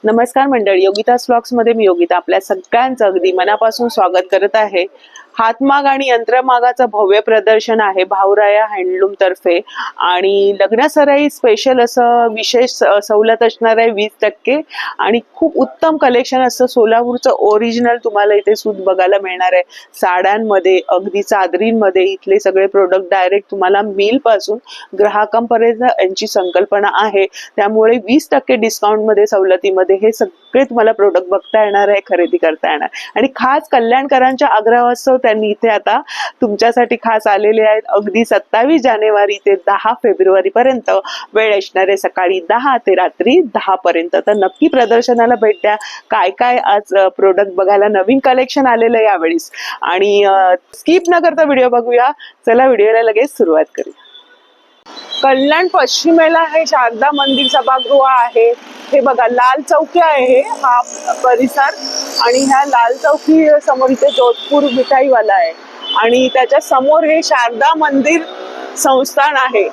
नमस्कार मंडळी, योगितास व्लॉग्स मध्ये मी योगिता आपल्या सगळ्यांचं अगदी मनापासून स्वागत करत आहे. हातमाग आणि यंत्रमागाचं भव्य प्रदर्शन आहे भाऊराया हँडलूम तर्फे आणि लग्नसराई स्पेशल असं विशेष सवलत असणार आहे 20% आणि खूप उत्तम कलेक्शन असतं. सोलापूरचं ओरिजिनल तुम्हाला इथे सूत बघायला मिळणार आहे. साड्यांमध्ये, अगदी चादरींमध्ये इथले सगळे प्रोडक्ट डायरेक्ट तुम्हाला मिल पासून ग्राहकांपर्यंत यांची संकल्पना आहे. त्यामुळे 20% डिस्काउंट मध्ये, सवलतीमध्ये हे सगळे तुम्हाला प्रोडक्ट बघता येणार आहे, खरेदी करता येणार. आणि खास कल्याणकरांच्या आग्रहास्तव त्यांनी इथे आता तुमच्यासाठी खास आलेले आहेत. अगदी 27 जानेवारी ते 10 फेब्रुवारी पर्यंत वेळ असणार आहे, सकाळी 10 ते रात्री 10 पर्यंत. तर नक्की प्रदर्शनाला भेट द्या. काय काय आज प्रोडक्ट बघायला नवीन कलेक्शन आलेलं आहे यावेळेस. आणि स्किप न करता व्हिडिओ बघूया. चला व्हिडिओला लगेच सुरुवात करूया. कल्याण पश्चिमेला हे शारदा मंदिर सभागृह आहे. हे बघा, लाल चौकी आहे हा परिसर आणि ह्या लाल चौकी समोर इथे जोधपूर मिठाईवाला आहे आणि त्याच्या समोर हे शारदा मंदिर संस्थान आहे.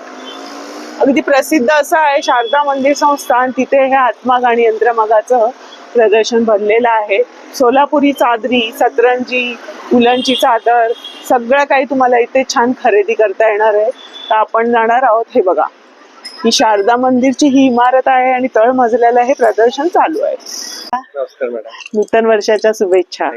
अगदी प्रसिद्ध असं आहे शारदा मंदिर संस्थान. तिथे हे हातमाग आणि यंत्रमागाचं प्रदर्शन भरलेलं आहे. सोलापुरी चादरी, सतरंजी, उलनची चादर सगळं काही तुम्हाला इथे छान खरेदी करता येणार आहे. तर आपण जाणार आहोत. हे बघा, ही शारदा मंदिरची ही इमारत आहे आणि तळ मजल्याला हे प्रदर्शन चालू आहे. नमस्कार मॅडम, नूतन वर्षाच्या शुभेच्छा.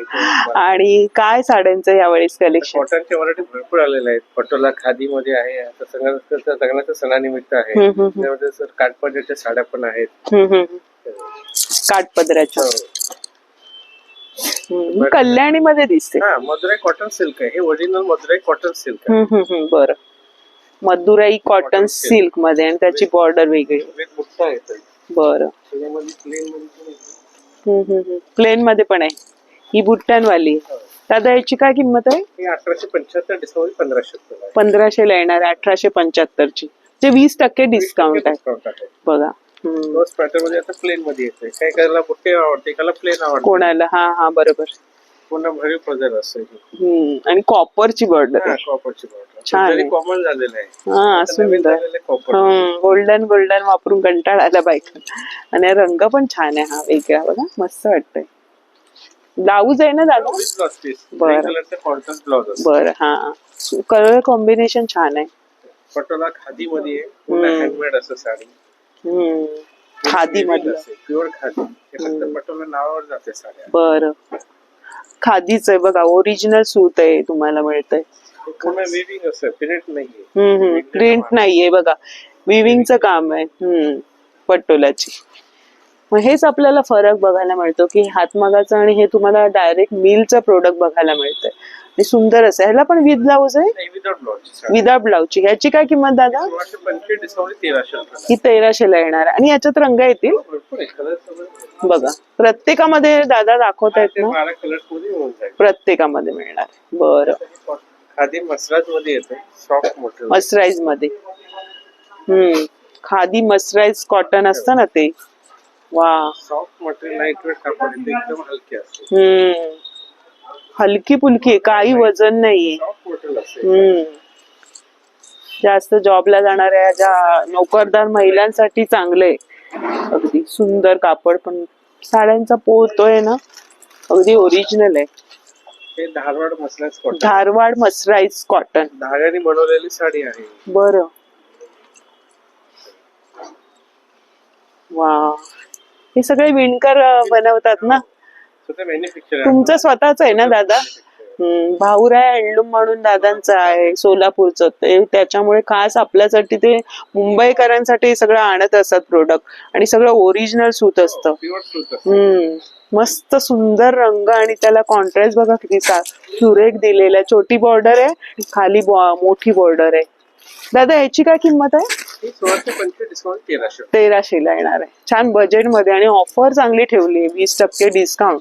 आणि काय साड्यांचं यावेळेस कलेक्शन? कॉटनच्या व्हरायटी भरपूर आलेल्या आहेत. पटोला खादी मध्ये आहे. आता सगळ्यांच्या सणानिमित्त आहे. त्यामध्ये सर काठपदराच्या साड्या पण आहेत. काठपदराच्या कल्याणी मध्ये दिसते. हा, मदुराई कॉटन सिल्क आहे. हे ओरिजिनल मदुराई कॉटन सिल्क आहे. बरं, मदुराई कॉटन सिल्क मध्ये आणि त्याची बॉर्डर वेगळी. बरं, प्लेन मध्ये पण आहे. ही बुट्ट्यांवाली. दादा याची काय किंमत आहे? 1875 डिस्काउंट 1500 1500 ला येणार आहे. 1875 ची, जे 20% डिस्काउंट आहे. बघा, तोच पॅटर्न मध्ये आता प्लेन मध्ये येते. काही करायला बुट्टे आवडते, एकाला प्लेन आवडते, कोणाला. हा बरोबर. पुन्हा भरीव पदर असते आणि कॉपरची बॉर्डर आहे. कॉपरची बॉर्डर छान, कॉमन झालेलं आहे. हा सुंदर. गोल्डन गोल्डन वापरून कंटाळा आला बायका. आणि रंग पण छान आहे हा वेगळा. बघा, मस्त वाटतंय. ब्लाऊज आहे ना दादा? बरं, हा कलर कॉम्बिनेशन छान आहे. पटोला खादी मध्ये हँडमेड असं साडी. खादी मध्ये प्युअर खादी. पटोला नावावर जाते साड्या. बरं, खादीच आहे बघा. ओरिजिनल सूत आहे तुम्हाला मिळतंय. विविंग असं प्रिंट नाहीये. प्रिंट नाहीये बघा, विविंगचं काम आहे पटोलाची. मग हेच आपल्याला फरक बघायला मिळतो की हातमागाचं आणि हे तुम्हाला डायरेक्ट मिलचं प्रोडक्ट बघायला मिळतंय. आणि सुंदर असं. ह्याला पण विथ ब्लाऊज आहे? विदाउट ब्लाऊजची. ह्याची काय किंमत दादा? ही 1300 ला येणार. आणि याच्यात रंग येतील बघा. प्रत्येकामध्ये दादा दाखवतायत ना, प्रत्येकामध्ये मिळणार. बरं, खादी मसराज मध्ये येते. सॉफ्ट मटेरियल मसराईज मध्ये. खादी मसराईज कॉटन असतं ना ते. वा, सॉफ्ट मटेरियल, लाईट वेट कापड, एकदम हलकी असते. हलकी फुलकी, काही वजन नाहीये. जास्त जॉबला जाणाऱ्या ज्या नोकरदार महिलांसाठी चांगले. अगदी सुंदर कापड पण. साड्यांचा पोतोय ना, अगदी ओरिजिनल आहे. धारवाड मसराईज कॉटन. धारवाड मसराईज कॉटन धाग्याने बनवलेली साडी आहे. बरं, वा. हे सगळे विणकर बनवतात ना? तुमचं स्वतःच आहे ना दादा? भाऊराया हँडलूम म्हणून दादांचं आहे सोलापूरचं. ते त्याच्यामुळे खास आपल्यासाठी ते मुंबईकरांसाठी सगळं आणत असतात प्रोडक्ट. आणि सगळं ओरिजिनल सूत असतं. मस्त सुंदर रंग आणि त्याला कॉन्ट्रास्ट बघा किती सुरेख दिलेला. छोटी बॉर्डर आहे, खाली मोठी बॉर्डर आहे. दादा याची काय किंमत आहे? 1300 ला येणार आहे. छान बजेट मध्ये आणि ऑफर चांगली ठेवली आहे. 20% डिस्काउंट.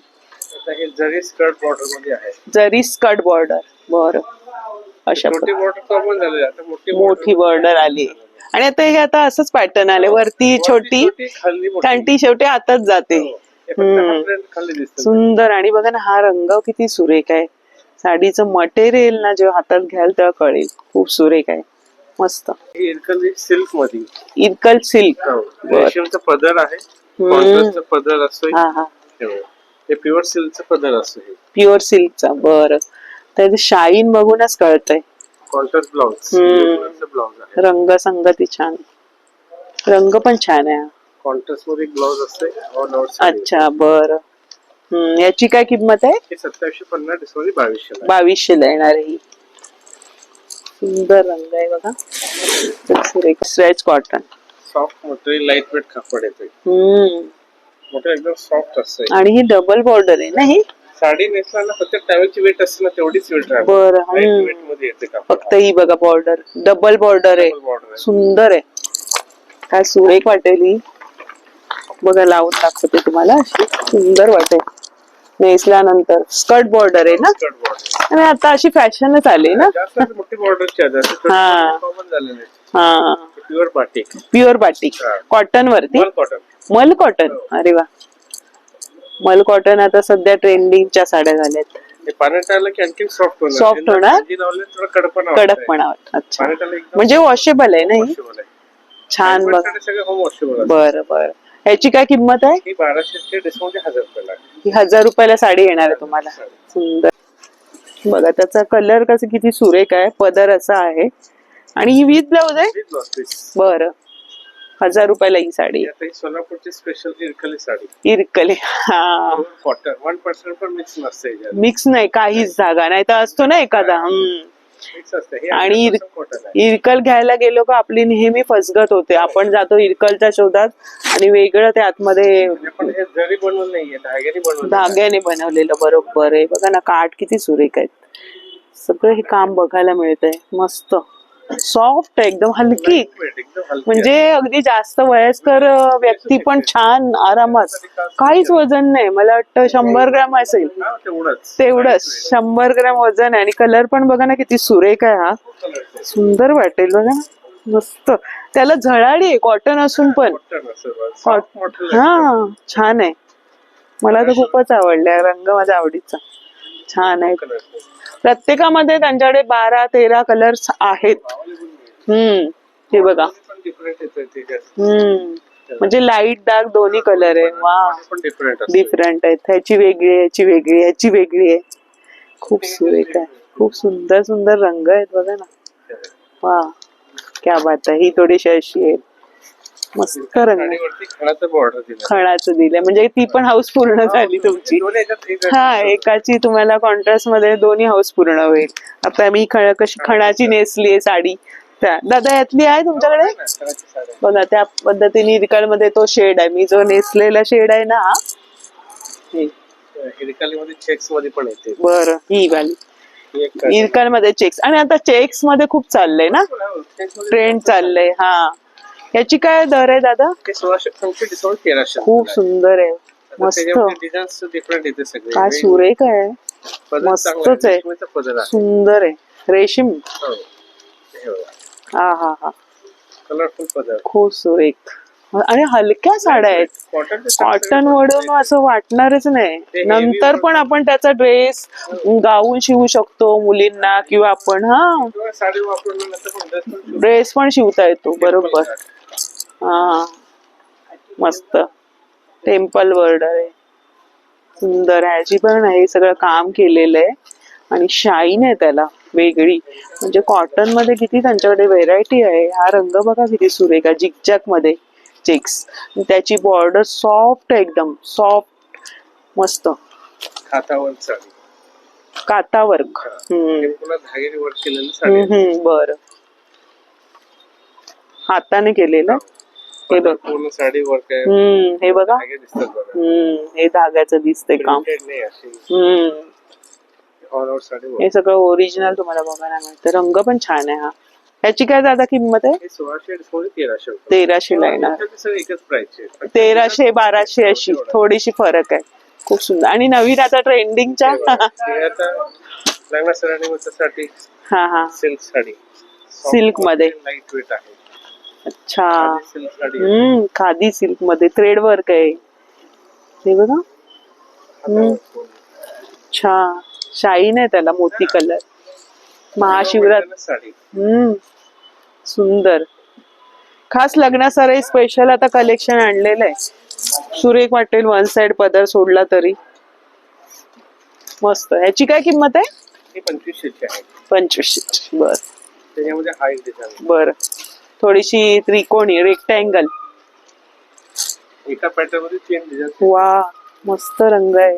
जरी स्कर्ट बॉर्डर मध्ये आहे. जरी स्कर्ट बॉर्डर. बरं, अशा मोठी बॉर्डर आली. आणि आता हे आता असंच पॅटर्न आले. वरती छोटी, कारण ती शेवटी आताच जाते. सुंदर. आणि बघा ना, हा रंग किती सुरेख आहे. साडीचं मटेरियल ना जेव्हा हातात घ्याल तेव्हा कळेल. खूप सुरेख आहे, मस्त. इरकल सिल्क मध्ये. इरकल सिल्क. रेशमचा पदर आहे. कॉन्ट्रास्टचा पदर असतो हा हा हे प्युअर सिल्कचा पदर असतो हे प्युअर सिल्कचा. बरं, त्याचं शाईन बघूनच कळतंय. कॉन्ट्रास्ट ब्लाउज ब्लाउज आहे रंग संगती छान, रंग पण छान आहे. कॉन्ट्रास्ट मध्ये ब्लाउज असते ऑल ओव्हर साडी. अच्छा बरं. याची काय किंमत आहे? हे 2750 डिस्काउंट 2200 2200 ला येणार आहे ही. सुंदर रंग आहे बघा, स्वेच cotton, soft material light weight कापड येते मोठं एकदम सॉफ्ट असते. आणि ही डबल बॉर्डर आहे ना ही साडी नेसताना प्रत्येक टॅवेलची वेट असते ना तेवढीच वेट राहते. बरं. वेट मध्ये येते कापड. फक्त ही बघा बॉर्डर, डबल बॉर्डर आहे, सुंदर आहे. काय सुरेख वाटेल ही बघा, लावून दाखवते तुम्हाला. अशी सुंदर वाटेल नेसल्यानंतर. स्कर्ट बॉर्डर आहे ना, स्कर्ट बॉर्डर आणि आता अशी फॅशनच आली ना. जास्त मोठी बॉर्डरची आहे, जास्त हा. कॉमन झालेले. हा pure batik, pure batik cotton वरती. मल कॉटन. मल कॉटन, अरे वा. मल कॉटन आता सध्या ट्रेंडिंगच्या साड्या झाल्यात. हे पाण्यात आलं की आणखी सॉफ्ट होणार. सॉफ्ट होणार, कडकपणा कडकपणा. अच्छा, पाण्यात आलं एकदम म्हणजे वॉशेबल आहे ना ही. वॉशेबल आहे. छान बघ. सगळं होम वॉशेबल. बरं बरं. ह्याची काय किंमत आहे? ही 1200 डिस्काउंट 1000 रुपयाला. ही 1000 रुपयाला साडी येणार आहे तुम्हाला. सुंदर बघा, त्याचा कलर कसं किती सुरेख आहे. पदर असा आहे आणि ही विथ ब्लाउज आहे. बरं, 1000 रुपयाला ही साडी. सोलापूरची स्पेशल इरकली साडी. इरकली, हा. कॉटन 1% पण मिक्स नसते. मिक्स नाही, काहीच धागा नाही तर असतो ना एखादा. मिक्स असते. आणि इरकल घ्यायला गेलो का आपली नेहमी फसगत होते. आपण जातो इरकलच्या शोधात आणि वेगळं ते आतमध्ये जरी बनवलं नाहीये, धाग्याने बनवलेलं. बरोबर आहे. बघा ना, काठ किती सुरेख आहेत. सगळं हे काम बघायला मिळतंय. मस्त सॉफ्ट आहे, एकदम हलकी. म्हणजे अगदी जास्त वयस्कर व्यक्ती पण छान आरामात. काहीच वजन नाही. मला वाटतं 100 ग्रॅम असेल. तेवढंच 100 ग्रॅम वजन आहे. आणि कलर पण बघा ना किती सुरेख आहे. हा सुंदर वाटेल बघा, मस्त. त्याला झळाळी आहे, कॉटन असून पण. हा, छान आहे. मला तर खूपच आवडलाय. रंग माझ्या आवडीचा छान आहे. प्रत्येकामध्ये त्यांच्याकडे 12-13 कलर्स आहेत. हे बघा. म्हणजे लाईट डार्क दोन्ही कलर आहे. वा, डिफरंट आहेत. ह्याची वेगळी आहे, ह्याची वेगळी, ह्याची वेगळी आहे. खूप सुरेख आहे. खूप सुंदर सुंदर रंग आहेत बघा ना. वा, क्या बात आहे. ही थोडीशी अशी आहे, मस्त रंग. खणाचं दिलंय म्हणजे ती पण हाऊस पूर्ण झाली तुमची. हा, एकाची तुम्हाला कॉन्ट्रास्ट मध्ये दोन्ही हाऊस पूर्ण होईल. आता मी कशी खणाची नेसली आहे साडी. दादा यातली आहे तुमच्याकडे बघा. त्या पद्धतीने इरकल मध्ये तो शेड आहे. मी जो नेसलेला शेड आहे ना, चेक्स मध्ये पण येते. बरं, ही वाली इरकल मध्ये चेक्स. आणि आता चेक्स मध्ये खूप चाललंय ना, ट्रेंड चाललंय. हा, याची काय दर आहे दादा? 1300. खूप सुंदर आहे, मस्त. काय सुरेख आहे, मस्तच आहे, सुंदर आहे. रेशीम. हा हा हा, कलरफुल पदर, खूप सुरेख. आणि हलक्या साड्या आहेत. कॉटन वडून असं वाटणारच नाही. नंतर पण आपण त्याचा ड्रेस गाऊन शिवू शकतो मुलींना, किंवा आपण ड्रेस पण शिवता येतो. बरोबर. हा, मस्त. टेम्पल बॉर्डर आहे, सुंदर. ह्याची पण हे सगळं काम केलेलं आहे आणि शाईन आहे त्याला वेगळी. म्हणजे कॉटन मध्ये किती त्यांच्याकडे व्हेरायटी आहे. हा रंग बघा किती सुरेख आहे, जिगजॅग मध्ये चेक्स. त्याची बॉर्डर सॉफ्ट आहे, एकदम सॉफ्ट, मस्त. काता वर्क. बर, हाताने केलेलं. हे बघ, पूर्ण साडी वर्क आहे. हे बघा. हे धाग्याचं दिसतंय काम. हे सगळं ओरिजिनल तुम्हाला बघायला मिळतं. रंग पण छान आहे. हा, ह्याची काय दादा किंमत आहे? 1300 ला येणार. 1300 1200 अशी थोडीशी फरक आहे. खूप सुंदर. आणि नवीन आता ट्रेंडिंगच्या हा हा, सिल्क साडी, सिल्क मध्ये. अच्छा, खादी सिल्क मध्ये थ्रेड वर्क आहे. हे बघा. अच्छा, शाईन आहे त्याला, मोती कलर. महाशिवरात्री. सुंदर. खास लग्नासाठी स्पेशल आता कलेक्शन आणलेलं आहे. सुरेख वाटेल. वन साइड पदर सोडला तरी मस्त. ह्याची काय किंमत आहे? ही 2500 ची आहे. 2500. बर. त्याच्यामध्ये हा एक डिझाइन. बर. थोडीशी त्रिकोणी रेक्टँगल. एका पॅटर्न मध्ये 3 डिझाइन. वा मस्त रंग आहे.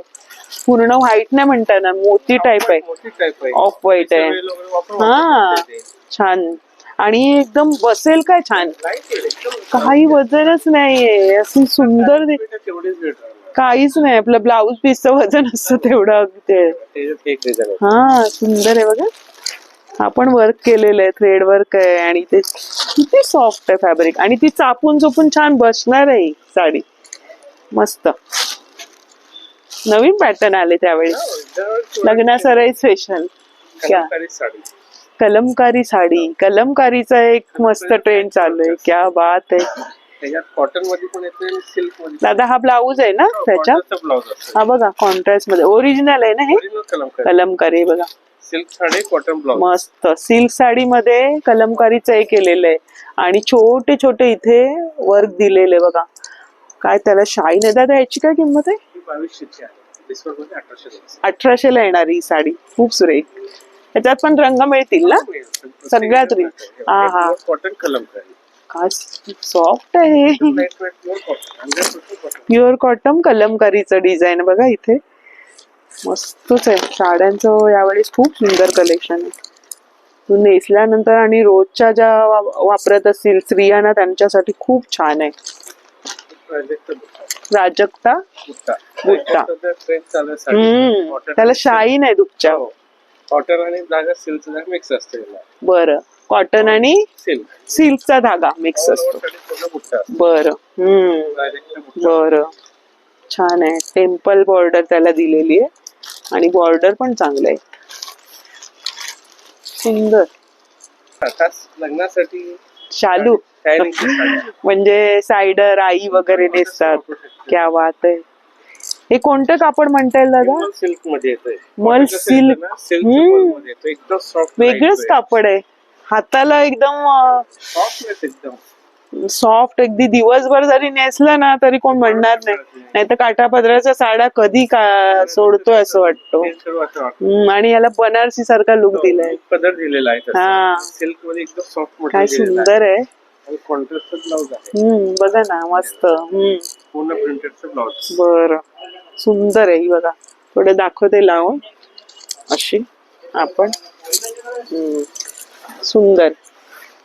पूर्ण व्हाईट नाही म्हणता ना, मोती टाइप आहे. मोठी टाइप आहे. ऑफ व्हाईट आहे. हा छान. आणि एकदम बसेल काय छान. काही वजनच नाहीये. असं सुंदर काहीच नाही. आपलं ब्लाऊज पीसचं वजन असतं तेवढं. हा सुंदर आहे बघा. आपण वर्क केलेलं आहे, थ्रेड वर्क आहे. आणि ते किती सॉफ्ट आहे फॅब्रिक. आणि ती चापून चोपून छान बसणार आहे ही साडी. मस्त नवीन पॅटर्न आले त्यावेळी. लग्नासराई स्पेशल. क्या कलमकारी साडी. कलमकारीचा एक मस्त ट्रेंड चालू आहे. क्या बात आहे. कॉटन मध्ये पण येते, सिल्क मध्ये. दादा हा ब्लाऊज आहे ना त्याच्यात? हा बघा कॉन्ट्रास्ट मध्ये. ओरिजिनल आहे ना हे? कलमकारी बघा. Silk sari, cotton blouse. मस्त. सिल्क साडी मध्ये कलमकारीचं हे केलेलं आहे. आणि छोटे छोटे इथे वर्क दिलेले बघा. काय त्याला शाईन आहे. दादा याची काय किंमत आहे? 2200 ची आहे. डिस्काउंट मध्ये 1800. 1800 ला येणार ही साडी. खूप सुरेख. त्याच्यात पण रंग मिळतील ना सगळ्यात? हा हा. कॉटन कलमकारी. काय सॉफ्ट आहे. प्युअर कॉटन कलमकारीचं डिझाईन बघा इथे. मस्तच आहे. साड्यांचं यावेळेस खूप सुंदर कलेक्शन आहे. तू नेसल्यानंतर आणि रोजच्या ज्या वापरत असतील स्त्रियांना त्यांच्यासाठी खूप छान आहे. प्राजक्ता बुट्टा. त्याला शाईन आहे दुपच्या. कॉटन आणि धागा सिल्कचा धागा मिक्स असतो. बरं. कॉटन आणि सिल्कचा धागा मिक्स असतो. बरं. बरं. छान आहे. टेम्पल बॉर्डर त्याला दिलेली आहे. आणि बॉर्डर पण चांगलं आहे. सुंदर. लग्नासाठी शालू म्हणजे सायडर आई वगैरे नेसतात. क्या बात आहे. हे कोणतं कापड म्हणता येईल दादा? सिल्क मध्ये येतोय. मल सिल्क. एकदम सॉफ्ट. वेगळंच कापड आहे. हाताला एकदम सॉफ्ट. अगदी दिवसभर जरी नेसलं ना तरी कोण म्हणणार नाही. नाही तर काठापदराच्या साड्या कधी सोडतोय असं वाटतं. आणि याला बनारसी सारखा लुक दिलाय. पदर दिलेला आहे. हा सिल्क मध्ये एकदम सॉफ्ट. काय सुंदर आहे. कॉन्ट्रास्ट ब्लाउज आहे. बघा ना मस्त. पूर्ण प्रिंटेडचं ब्लाउज. बर. सुंदर आहे ही बघा. थोडे दाखवते लावून अशी आपण. सुंदर.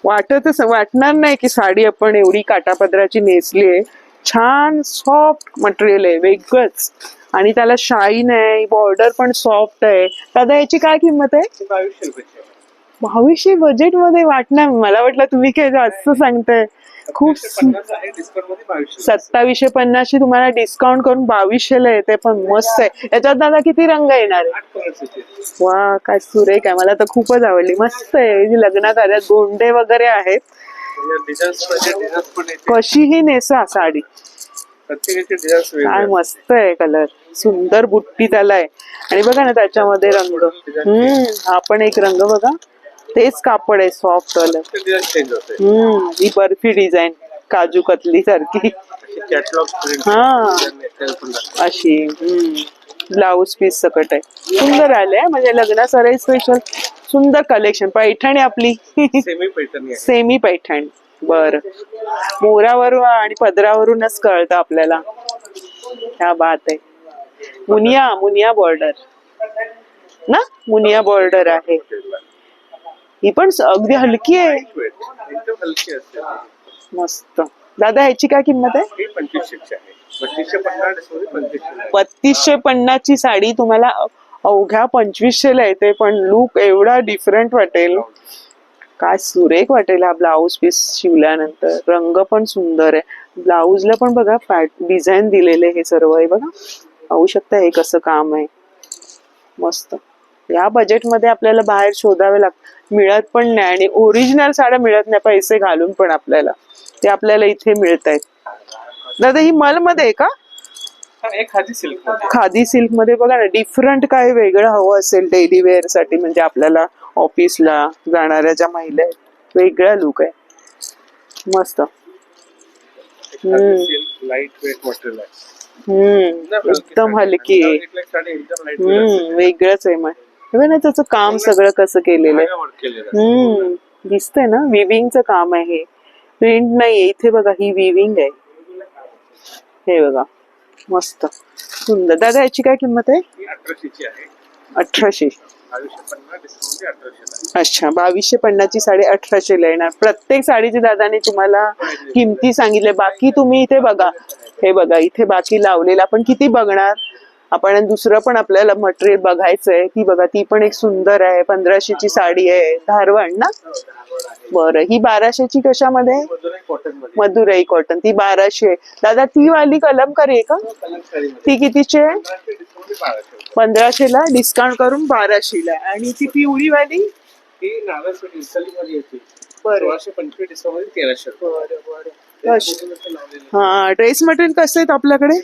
वाटणार नाही की साडी आपण एवढी काठापदराची नेसली आहे. छान सॉफ्ट मटेरियल आहे. वेगळंच. आणि त्याला शाईन आहे. बॉर्डर पण सॉफ्ट आहे. दादा याची काय किंमत आहे? 2200 रुपये. 2200 बजेट मध्ये वाटणार. मला वाटलं तुम्ही काय जास्त सांगताय. खूप. 2750 ची तुम्हाला डिस्काउंट करून 2200 ला येते. पण मस्त आहे. याच्यात दादा किती रंग येणार आहे? वा काय सुरेख आहे. मला तर खूपच आवडली. मस्त आहे. लग्न कार्यात गोंडे वगैरे आहेत. कशीही नेसा साडी. काय मस्त आहे. कलर सुंदर. बुट्टी त्याला आहे. आणि बघा ना त्याच्यामध्ये रंग. हा पण एक रंग बघा. तेच कापड आहे. Soft colour. ही बर्फी डिझाईन काजू कतली सारखी. हा अशी. ब्लाऊज पीस सकट आहे. सुंदर आले. म्हणजे लग्नासराई स्पेशल सुंदर कलेक्शन. पैठणी आपली सेमी पैठणी. बर. मोरावरून आणि पदरावरूनच कळतं आपल्याला. क्या बात आहे. मुनिया बॉर्डर ना. मुनिया बॉर्डर आहे. ही पण अगदी हलकी आहे. मस्त. दादा ह्याची काय किंमत आहे? 3250 ची साडी तुम्हाला अवघ्या 2500 ला येते. पण लुक एवढा डिफरंट वाटेल. काय सुरेख वाटेल हा ब्लाऊज पीस शिवल्यानंतर. रंग पण सुंदर आहे. ब्लाऊजला पण बघा डिझाईन दिलेले. हे सर्व आहे बघा. पाहू शकता हे कसं काम आहे. मस्त. या बजेटमध्ये आपल्याला बाहेर शोधावे मिळत पण नाही. आणि ओरिजिनल साड्या मिळत नाही पैसे घालून पण आपल्याला. ते आपल्याला इथे मिळत आहेत. दादा ही मल मध्ये आहे का? खादी सिल्क मध्ये बघा ना. डिफरंट काय वेगळं हवं असेल डेली वेअर साठी. म्हणजे आपल्याला ऑफिसला जाणाऱ्या ज्या महिला आहेत वेगळा लुक आहे. मस्त. लाईट वेट मटेरियल आहे. एकदम हलकी आहे. साडी एकदम लाईट वेट वेगळंच आहे. मग ना त्याचं काम सगळं कसं केलेलं आहे. दिसतंय ना, विविंगचं काम आहे. प्रिंट नाहीये इथे बघा, ही विविंग आहे. हे बघा मस्त सुंदर. दादा याची काय किंमत आहे? 1800 आहे. 1800. 2250 डिस्काउंट 1800. अच्छा, 2250 ची साडी 1800 ला येणार. प्रत्येक साडीची दादाने तुम्हाला किमती सांगितल्या. बाकी तुम्ही इथे बघा, हे बघा इथे बाकी लावलेलं आपण किती बघणार. आपण दुसरं पण आपल्याला मटेरियल बघायचंय. ती बघा, ती पण एक सुंदर आहे. 1500 ची साडी आहे. धारवण ना. बरं, ही 1200 ची कशामध्ये? मधुराई कॉटन. ती 1200. दादा ती वाली कलमकारी आहे का? ती कितीची आहे? 1500 ला डिस्काउंट करून 1200 ला. आणि ती पिवळी वाली ही नारायणपेठ इचलकरंजी येते. बरं. 1625 डिस्काउंट 1300. हा, ड्रेस मटेरियल कसं आहे आपल्याकडे?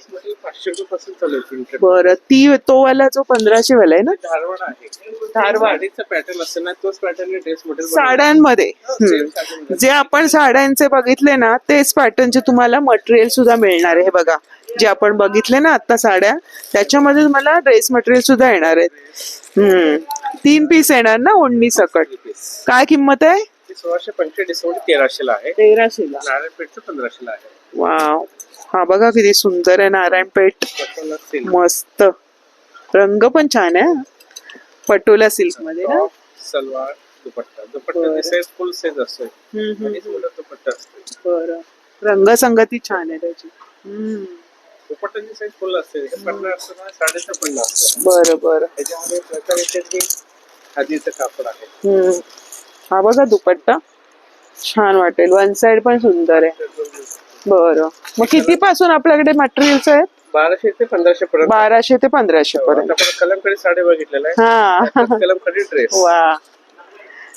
500 रुपयापासून चालू आहे. बरं, ती तो वाला जो 1500 वाला आहे ना. धारवाड आहे. धारवाड साडीचा पॅटर्न असतो ना, तोच पॅटर्न ड्रेस मटेरियल साड्यांमध्ये. जे आपण साड्यांचे बघितले ना, तेच पॅटर्नचे तुम्हाला मटेरियल सुद्धा मिळणार आहे. हे बघा, जे आपण बघितले ना आता साड्या, त्याच्यामध्ये तुम्हाला ड्रेस मटेरियल सुद्धा येणार आहेत. 3 पीस येणार ना ओढणी सकट. काय किंमत आहे? 1625 डिस्काउंट 1300 ला आहे. 1300 ला. नारायणपेठचं 1500 ला आहे. वाव, हा बघा किती सुंदर आहे नारायणपेठ. मस्त रंग पण छान आहे. पटोला सिल्क मध्ये ना. सलवार दुपट्टा. दुपट्टा साईज फुल साईज असतो. आणि दुपट्टा असतो. बरं, रंगसंगती छान आहे त्याची. दुपट्ट्याची साईज फुल असते. 50 असतं, 50 असतं. बरं बरं. त्याच्यामध्ये प्रकार येते खादीचं कापड आहे. हा बघा दुपट्टा छान वाटेल. वन साइड पण सुंदर आहे. बरं, मग किती पासून आपल्याकडे मटेरियल्स आहेत? 1200 ते 1500 पर्यंत. 1200 ते 1500 पर्यंत. आपण कलमकारी साडी बघितलेला आहे. हा, कलमकारी ड्रेस. वा,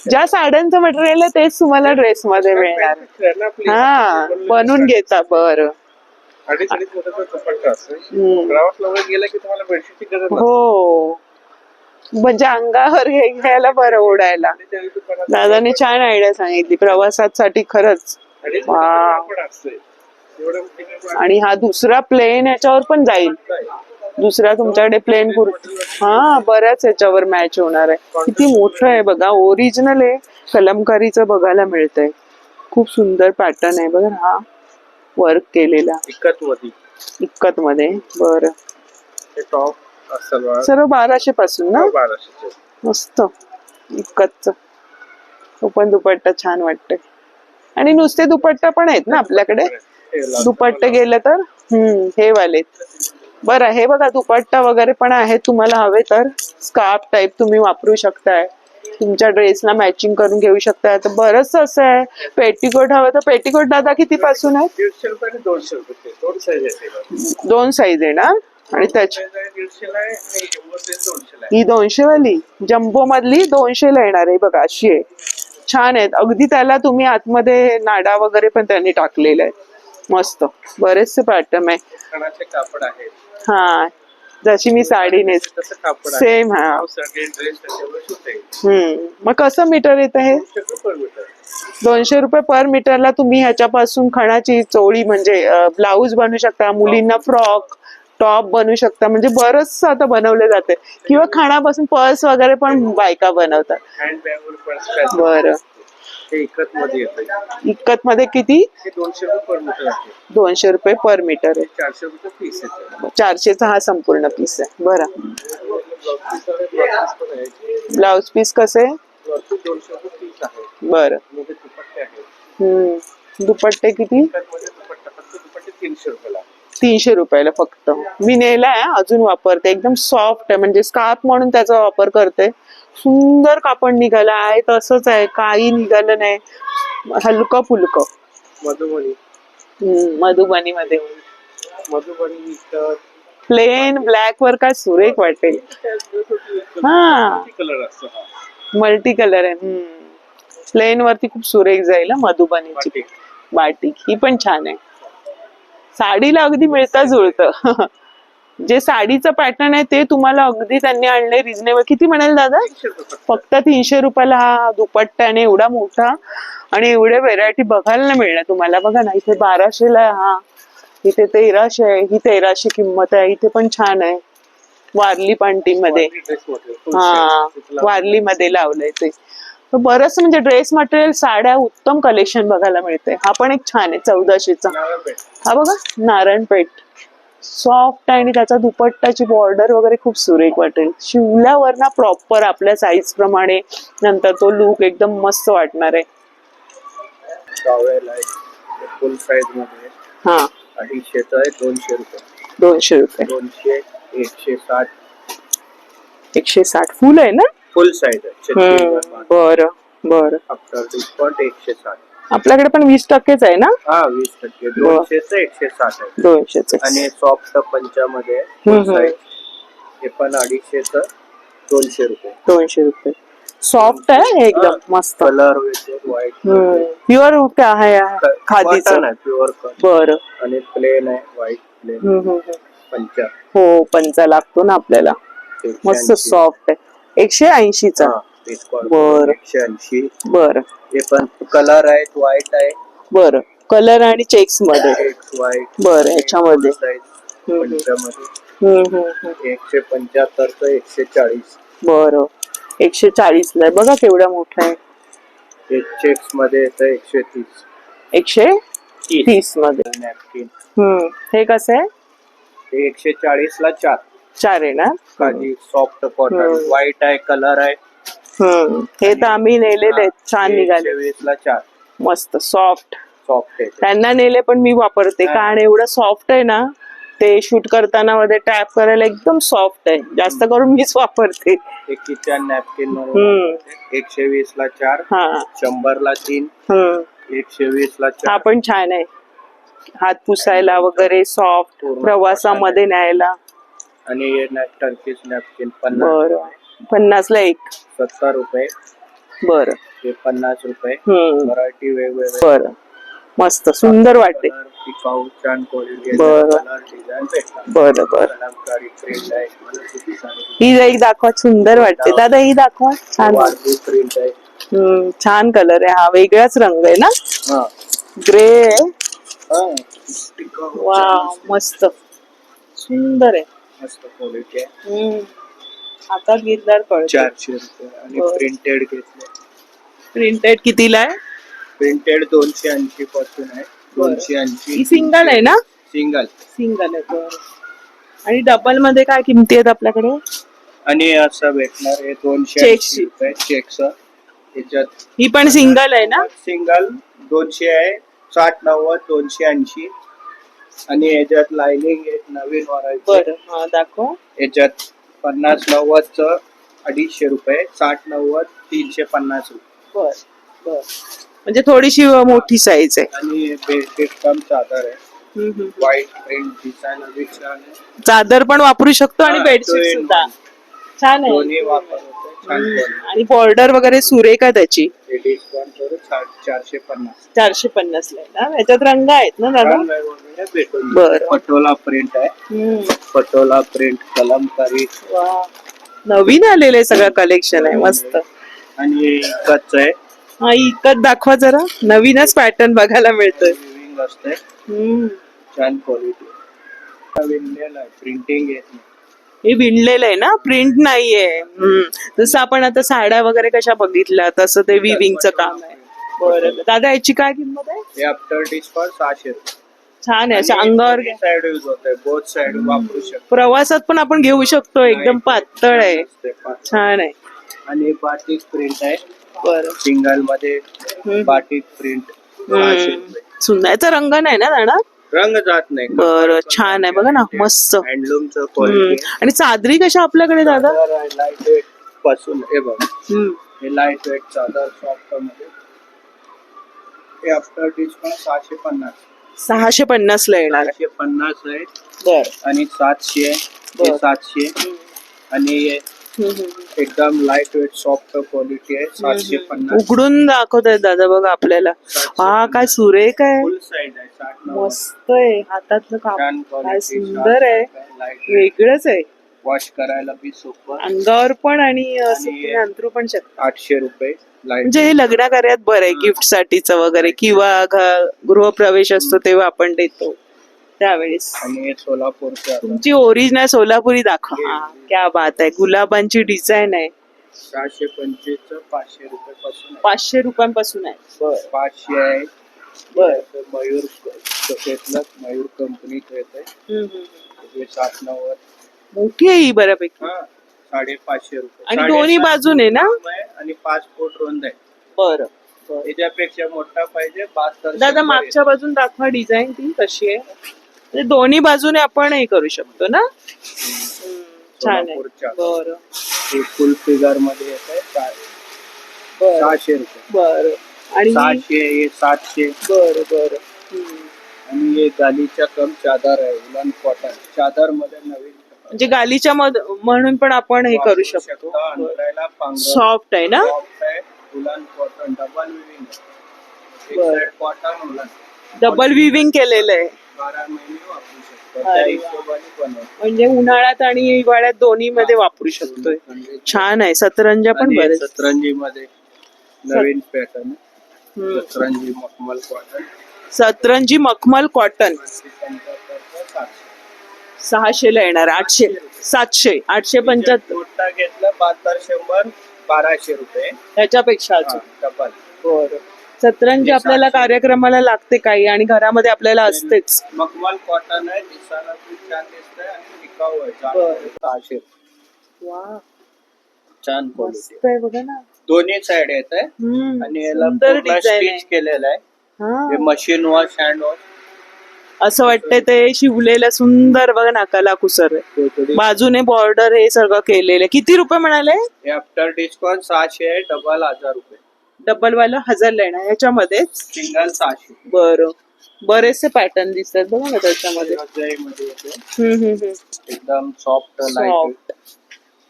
ज्या साड्यांचं मटेरियल आहे तेच तुम्हाला ड्रेस मध्ये मिळणार. हा, बनवून घेता. बरं. 2.5 मीटरचा दुपट्टा असतो. प्रवासला वगैरे गेला की तुम्हाला बेडशीटची गरज नसते. हो, म्हणजे अंगावर घ्यायला बरं ओढायला. दादाने छान आयडिया सांगितली प्रवासासाठी खरंच. आणि हा दुसरा प्लेन याच्यावर पण जाईल. दुसरा तुमच्याकडे प्लेन कुर्ती. हा, बऱ्याच याच्यावर मॅच होणार आहे. किती मोठं आहे बघा. ओरिजिनल आहे. कलमकारीचं बघायला मिळतंय. खूप सुंदर पॅटर्न आहे बघा. हा वर्क केलेला इक्कत मध्ये. बरं, टॉप सलवार सर्व 1200 पासून ना. 1200. मस्त इक्कतच. तो पण दुपट्टा छान वाटतंय. आणि नुसते दुपट्टा पण आहेत ना आपल्याकडे. दुपट्टे गेले तर हे वाले. बरं, हे बघा दुपट्टा वगैरे पण आहे. तुम्हाला हवे तर स्कार्फ टाईप तुम्ही वापरू शकताय. तुमच्या ड्रेसला मॅचिंग करून घेऊ शकताय. तर बरंच असं आहे. पेटीकोट हवं तर पेटीकोट दादा किती पासून आहे? 150 रुपये आणि 200 रुपये. 2 साईज आहे. 2 साईज आहे ना. आणि त्याची 150 ला आहे आणि जम्बो साईज 200 ला आहे. ही 200 वाली जम्बो मधली 200 ला येणार आहे बघा. अशी आहे. छान आहेत अगदी. त्याला तुम्ही आतमध्ये नाडा वगैरे पण त्यांनी टाकलेला आहे. मस्त. बरेचसे पॅटर्न आहे. खणाचे कापड आहे. हा, जशी मी साडी नेस सेम. हा, मग कसं मीटर येत आहे? 200 रुपये पर मीटरला. तुम्ही ह्याच्यापासून खणाची चोळी म्हणजे ब्लाऊज बनवू शकता. मुलींना फ्रॉक टॉप बनवू शकता. म्हणजे बरंच आता बनवले जाते. किंवा खाण्यापासून पर्स वगैरे पण बायका बनवतात. बरं, इक्कत मध्ये किती? 200 रुपये पर मीटर आहे. 200 रुपये पर मीटर आहे. 400 रुपये पीस आहे. 400चा हा संपूर्ण पीस आहे. बरं, ब्लाउज पीस कसे? 200 रुपये पीस आहे. बरं. दुपट्टे आहे. दुपट्टे किती? दुपट्टे 300 रुपयाला. 300 रुपयाला फक्त. मी नेलाय, अजून वापरते. एकदम सॉफ्ट आहे. म्हणजे स्कार्फ म्हणून त्याचा वापर करते. सुंदर कापड निघाला आहे. तसंच आहे, काही निघालं नाही. हलकं फुलकं. मधुबनी मध्ये प्लेन ब्लॅक वर काय सुरेख वाटेल. हा, मल्टी कलर आहे. प्लेन वरती खूप सुरेख जाईल. मधुबनीची बाटिक ही पण छान आहे. साडीला अगदी मिळता जुळतं. जे साडीचं पॅटर्न आहे ते तुम्हाला अगदी त्यांनी आणले रिजनेबल. किती म्हणाल दादा? फक्त 300 रुपयाला हा दुपट्ट्याने एवढा मोठा. आणि एवढे व्हेरायटी बघायला नाही मिळणार तुम्हाला. बघा ना, इथे 1200 ला हा इथे 1300 आहे, ही 1300 किंमत आहे. इथे पण छान आहे वारली पांटी मध्ये. हा वारली मध्ये लावलंय ते. तर बरंच म्हणजे ड्रेस मटेरियल, साड्या, उत्तम कलेक्शन बघायला मिळते. हा पण एक छान आहे 1400चा. हा बघा नारायणपेठ, सॉफ्ट आणि त्याचा दुपट्टाची बॉर्डर वगैरे खूप सुरेख वाटेल. शिवल्यावर ना प्रॉपर आपल्या साईज प्रमाणे नंतर तो लुक एकदम मस्त वाटणार आहे. फुल साईज मध्ये हा 250चा आहे, 200 रुपये. 200 रुपये. 200, 160. 160 फुल आहे ना. फुल साईज आहे. बरं बरं. After discount 160. आपल्याकडे पण 20%च आहे ना. हा 20%. 200चं 160 आहे. 200च. आणि सॉफ्ट पंचामध्ये फुल साईज हे पण 250चं 200 रुपये. 200 रुपये. सॉफ्ट आहे एकदम मस्त. कलर व्हाईट प्युअर काय आहे खादीचं. प्युअर. बरं. आणि प्लेन आहे व्हाईट प्लेन. पंचा. हो पंचा लागतो ना आपल्याला. मस्त सॉफ्ट आहे. 180चा. बरं. 180. बरं. हे पण कलर आहेत, व्हाईट आहे. बरं. कलर आणि चेक्स मध्ये. व्हाईट. बरं याच्यामध्ये. पंचामध्ये 175चं 140. बरं. 140 ला बघा केवढा मोठा आहे. हे चेक्स मध्ये येतं 130. 130 मध्ये. नॅपकिन. हे कसं आहे. हे 140 ला 4. 4 आहे ना. खादी सॉफ्ट कॉटन, व्हाईट आहे, कलर आहे. हे तर आम्ही नेलेले आहेत, छान निघाले. 120 ला 4. मस्त सॉफ्ट. आहे. त्यांना नेले पण मी वापरते कारण एवढं सॉफ्ट आहे ना. ते शूट करताना मध्ये टॅप करायला एकदम सॉफ्ट आहे. जास्त करून मीच वापरते. एक किचन नॅपकिन म्हणून 120 ला 4. 100 ला 3. 120 ला 4. हा पण छान आहे. हात पुसायला वगैरे सॉफ्ट, प्रवासामध्ये न्यायला. आणि हे टर्किश नॅपकिन 50. बरं. 50 ला 1. 70 रुपये. बरं. हे 50 रुपये. व्हरायटी वेगवेगळे. बरं. मस्त सुंदर वाटते. टिकाऊ छान क्वालिटी. बरं बरं बरं. ही एक दाखवा, सुंदर वाटते दादा. ही दाखवा. छान प्रिंट आहे. छान कलर आहे. हा वेगळाच रंग आहे ना. ग्रे आहे. वा मस्त सुंदर आहे. मस्त क्वालिटी आहे. हातात घेतल्यावर कळतं. 400 रुपये. आणि प्रिंटेड घेतलं. प्रिंटेड कितीला आहे. प्रिंटेड 280 पासून आहे. 280. सिंगल आहे ना. सिंगल आहे. आणि डबल मध्ये काय किमती आहेत आपल्याकडे. आणि असं भेटणार आहे 280 रुपये चेक्स. याच्यात ही पण सिंगल आहे ना. सिंगल 200 आहे. 60, 90, 280. आणि याच्यात लाइनिंग एक नवीन व्हरायटी. बरं दाखव. याच्यात 50, 90चं 250 रुपये. 60, 90 350 रुपये. बर. म्हणजे थोडीशी मोठी साईज आहे. आणि बेडशीट कम चादर आहे. व्हाईट प्रिंट दिसायला बी छान आहे. चादर पण वापरू शकतो आणि बेडशीट सुद्धा छान आहे. दोन्ही वापर होते. छान. आणि बॉर्डर वगैरे सुरेख आहे त्याची. डिस्काउंट करून 450. 450 ला आहे ना. याच्यात रंग आहेत ना दादा. बरं. पटोला प्रिंट आहे. पटोला प्रिंट कलमकारी. नवीन आलेलं सगळं कलेक्शन आहे मस्त. आणि इकतच आहे. हा इकत दाखवा जरा. नवीनच पॅटर्न बघायला मिळतोय. असते. छान क्वालिटी. विणलेलं आहे. प्रिंटिंग येत नाही. हे विणलेलं आहे ना. प्रिंट नाहीये. जसं आपण आता साड्या वगैरे कशा बघितल्या तसं ते विविंगचं काम आहे. बरं दादा याची काय किंमत आहे. हे आफ्टर डिस्काउंट 600 रुपये. छान आहे. असं अंगावर साइड यूज होते. बोथ साइड वापरू शकतो. प्रवासात पण आपण घेऊ शकतो. एकदम पातळ आहे. छान आहे. आणि बाटिक प्रिंट आहे. बरं. सिंगल मध्ये बाटिक प्रिंट. सुंदरचा रंग नाही ना दादा. रंग जात नाही. बरं छान आहे बघा ना. मस्त हँडलूमचं क्वालिटी. आणि चादरी कशा आपल्याकडे दादा. लाईट वेट पासून हे बघ. हे लाईट वेट चादर सॉफ्ट मध्ये. हे आफ्टर डिस्काउंट 650. 650 ला येणार. 650 आहे. बरं. आणि 700 आहे. 700. आणि एकदम लाईट वेट सॉफ्ट क्वालिटी आहे. 750. उघडून दाखवतायत दादा बघा आपल्याला. हा काय सुरेख आहे. फुल साईज आहे. 60, 90. मस्त आहे. हातातलं काम काय सुंदर आहे. वेगळंच आहे. वॉश करायला बी सोपं. अंगावर पण आणि अंतरू पण शकतो. 800 रुपये. म्हणजे हे लग्न कार्यात बरं आहे. गिफ्ट साठीच वगैरे किंवा गृहप्रवेश असतो तेव्हा आपण देतो त्यावेळेस. आणि हे सोलापूरचे आता तुमची ओरिजिनल सोलापुरी दाखव. हा, क्या बात आहे. गुलाबांची डिझाईन आहे. 425 चं 500 रुपयापासून आहे. 500 रुपयांपासून आहे. बर 500 आहे. बर. हे मयूर घेतलं, मयूर कंपनीचं येते. हे 790. मोठी आहे ही बऱ्यापैकी. हा 550 रुपये. आणि दोन्ही बाजूने ना? आणि 5 फूट रुंद आहे. बरं. याच्यापेक्षा मोठा पाहिजे 72. दादा मागच्या बाजून दाखवा डिझाईन ती कशी आहे. म्हणजे दोन्ही बाजूने आपण हे करू शकतो ना. छान आहे. बरं हे फुल फिगर मध्ये येत आहे. 600 रुपये. बरं. आणि 600 हे 700. बरं बरं. आणि हे गालीच्या कम चादर आहे, उलन कॉटन चादर मध्ये नवीन म्हणजे गालीच्या म्हणून पण आपण हे करू शकतो. अंतरायला सॉफ्ट आहे ना. सॉफ्ट आहे, उलन कॉटन डबल विविंग. कॉटन उलन डबल विविंग केलेलं आहे. 12 महिने वापरू शकतो. त्या हिशोबाने बनवतो. म्हणजे उन्हाळ्यात आणि हिवाळ्यात दोन्ही मध्ये वापरू शकतोय. छान आहे. सतरंजा पण बरेच. सतरंजी मध्ये नवीन पॅटर्न. सतरंजी मखमल कॉटन. सतरंजी मखमल कॉटन 600 ला येणार. 800 700 875. मोठा घेतला 72 1200 रुपये. त्याच्यापेक्षा अजून डबल. बरं. सतरंजी आपल्याला कार्यक्रमाला लागते काही आणि घरामध्ये आपल्याला असतेच. मखमल कॉटन आहे, दिसायला खूप छान दिसतंय आणि टिकाऊ आहे. 600. वा छान मस्त क्वालिटी आहे बघा ना. दोन्ही साइड येत आहे. आणि याला सुंदर डिझाईन आहे. स्टिच केलेलं आहे. हा. हे मशीन वॉश हँड वॉश असं वाटतंय ते शिवलेलं सुंदर बघा ना. कलाकुसर आहे. बाजूने बॉर्डर हे सगळं केलेलं. किती रुपये म्हणाले. हे आफ्टर डिस्काउंट 600 आहे. डबल 1000 रुपये. डबल वाला 1000 ला येणार. ह्याच्यामध्येच सिंगल 600. बरं. बरेचसे पॅटर्न दिसतात बघा ना त्याच्यामध्ये. रजाईमध्ये येते. एकदम सॉफ्ट लाईट. सॉफ्ट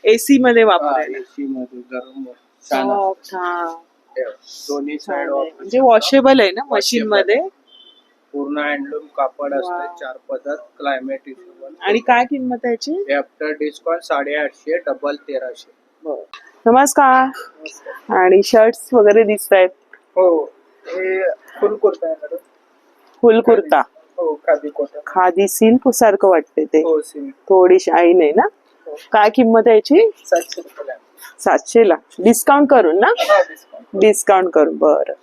एसी मध्ये वापरायला. एसी मध्ये गरम छान सॉफ्ट. हा दोन्ही साइड म्हणजे वॉशेबल आहे ना मशीन मध्ये. पूर्ण हँडलूम कापड असते. 4 पदर क्लायमेट हिशोबाने. आणि काय किंमत आहे याची. हे आफ्टर डिस्काउंट 850 डबल 1300. नमस्कार. आणि शर्ट्स वगैरे दिसत आहेत. हो हे फुल कुर्ता आहे मॅडम. फुल कुर्ता. हो खादी कॉटन. खादी सिल्क सारखं वाटते ते. हो सिल्क. थोडी शाईन आहे ना. काय किंमत आहे याची. 700 रुपये. 700 ला डिस्काउंट करून ना. डिस्काउंट करून. बरं.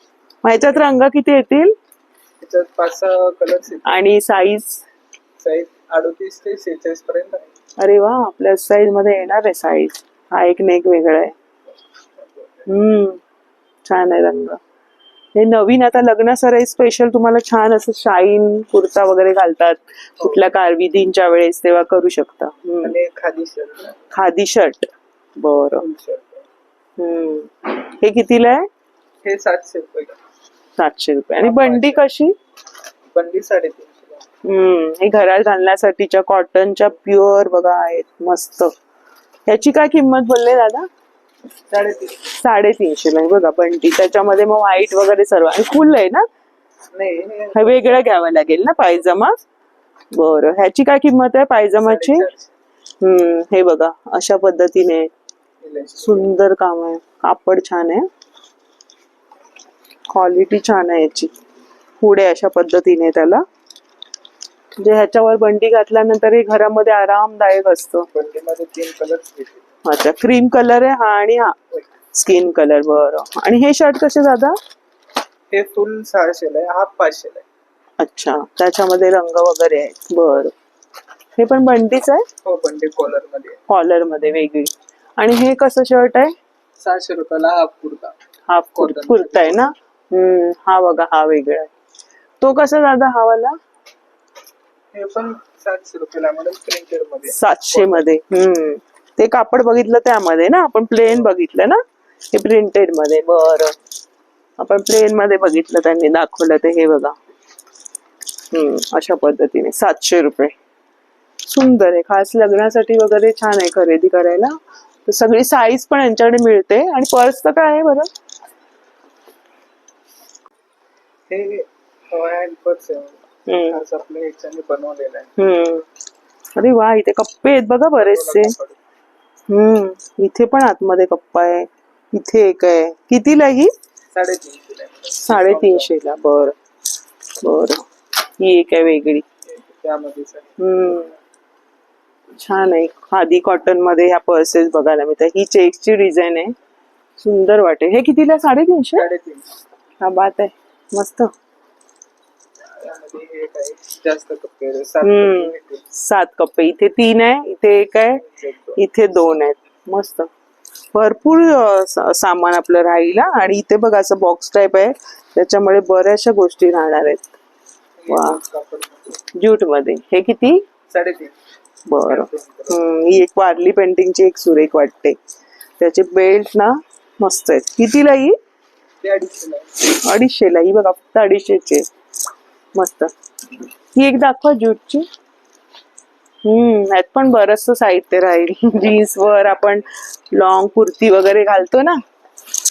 मग ह्याच्यात रंग किती येतील. 5-6 कलर्स. आणि साईज 38 ते 46 पर्यंत आहे. अरे वा. आपल्या साईज मध्ये येणार आहे साईज. हा एक नेक वेगळा आहे. छान आहे रंग. हे नवीन आता लग्न सराई स्पेशल तुम्हाला छान असं शाईन कुर्ता वगैरे घालतात कुठल्या कारविधींच्या वेळेस तेव्हा करू शकता. आणि खादी शर्ट. खादी शर्ट. बरं. हे कितीला आहे. हे 700 रुपये. 700 रुपये. आणि बंडी कशी. बंडी 350. हे घरात घालण्यासाठीच्या कॉटनच्या प्युअर बघा आहेत मस्त. ह्याची काय किंमत बोलले दादा. 350 ला बघा बंडी. त्याच्यामध्ये मग व्हाईट वगैरे सर्व. आणि फुल आहे ना. नाही वेगळं घ्यावं लागेल ना पायजमा. बरं. ह्याची काय किंमत आहे पायजमाची. हे बघा अशा पद्धतीने सुंदर काम आहे. कापड छान आहे. क्वालिटी छान आहे याची. पुढे अशा पद्धतीने त्याला म्हणजे ह्याच्यावर बंडी घातल्यानंतर हे घरामध्ये आरामदायक असतं. बंडीमध्ये 3 कलर्स. अच्छा क्रीम कलर आहे हा आणि हा स्किन कलर. बरं. आणि हे शर्ट कसे दादा. हे फुल 600 ला आहे. हाफ 500 ला आहे. अच्छा त्याच्यामध्ये रंग वगैरे आहेत. बरं. हे पण बंडीच आहे. हो बंडी कॉलर मध्ये. कॉलर मध्ये वेगळी. आणि हे कसं शर्ट आहे. 600 रुपयाला हाफ कुर्ता. हाफ कुर्ता आहे ना. हा बघा हा वेगळा आहे. तो कसा दादा हा वाला. हे पण 700 रुपयाला मॅडम. प्रिंटेड मध्ये 700 मध्ये. ते कापड बघितलं त्यामध्ये ना आपण प्लेन बघितलं ना. हे प्रिंटेड मध्ये. बरं. आपण प्लेन मध्ये बघितलं त्यांनी दाखवलं ते. हे बघा अशा पद्धतीने 700 रुपये. सुंदर आहे. खास लग्नासाठी वगैरे छान आहे खरेदी करायला. तर सगळी साईज पण यांच्याकडे मिळते. आणि पर्स तर काय आहे बरं. हे हँड पर्स आहे. आपल्या ह्याच्याने बनवलेलं आहे. अरे वा. इथे कप्पे आहेत बघा बरेचसे. इथे पण आतमध्ये कप्पा आहे. इथे एक आहे. कितीला ही. 350 ला. 350 ला. बरं. ही एक आहे वेगळी. त्यामध्ये छान आहे. खादी कॉटन मध्ये ह्या पर्सेस बघायला मिळतात. ही चेक्सची डिझाईन आहे, सुंदर वाटेल. हे कितीला? 350. 350. हा बात आहे, मस्त. त्यामध्ये एक आहे, जास्त कप्पे आहेत, 7 हम्म. कप्पे आहेत. 7 कप्पे. इथे 3 आहे, इथे 1 आहे, इथे 2 आहेत. मस्त. भरपूर सामान आपलं राहील हा. आणि इथे बघ असं बॉक्स टाईप आहे, त्याच्यामुळे बऱ्याचशा गोष्टी राहणार आहेत. वा, ज्यूट मध्ये. हे किती? 350. बरं. ही एक वारली पेंटिंगची एक सुरेख वाटते. त्याचे बेल्ट ना मस्त आहेत. कितीला ही? ते 250 आहे. 250ला. ही बघा फक्त 250ची. मस्त. ही एक दाखवा ज्यूटची. ह्यात पण बरचसं साहित्य राहील. जीन्स वर आपण लॉंग कुर्ती वगैरे घालतो ना,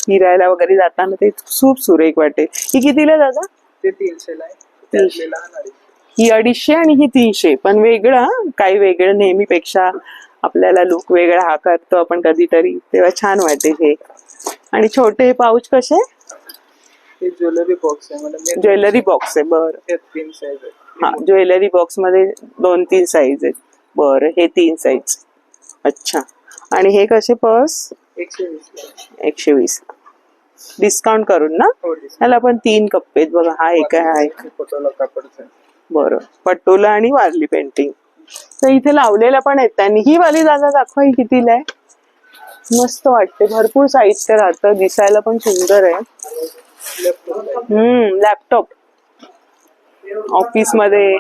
फिरायला वगैरे जाताना, ते खूप सुरेख वाटेल. ही कितीला दादा? ते 300 ला आहे. 300. त्यातले लहान आहे. ही 250 आणि ही 300. पण वेगळं हा. काही वेगळं नेहमीपेक्षा आपल्याला लुक वेगळा हा करतो आपण कधीतरी, तेव्हा छान वाटेल हे. आणि छोटे हे पाऊच कसे? हे ज्वेलरी बॉक्स आहे मॅडम. ज्वेलरी बॉक्स आहे. बरं. हे 3 साईज आहे. हा, ज्वेलरी बॉक्स मध्ये 2-3 साईज आहेत. बरं, हे 3 साईज. अच्छा. आणि हे कसे पर्स? 120 ला. 120. डिस्काउंट करून ना? हो, discount. ह्याला पण 3 कप्पे आहेत बघा. हा एक आहे, हा एक. पटोला कापडचं आहे. बरं. पटोला आणि वारली पेंटिंग. तर इथे लावलेल्या पण आहेत त्यांनी. ही वाली दादा दाखवा, ही कितीला आहे? मस्त वाटते. भरपूर साहित्य राहतं, दिसायला पण सुंदर आहे. लॅपटॉप ऑफिस मध्ये.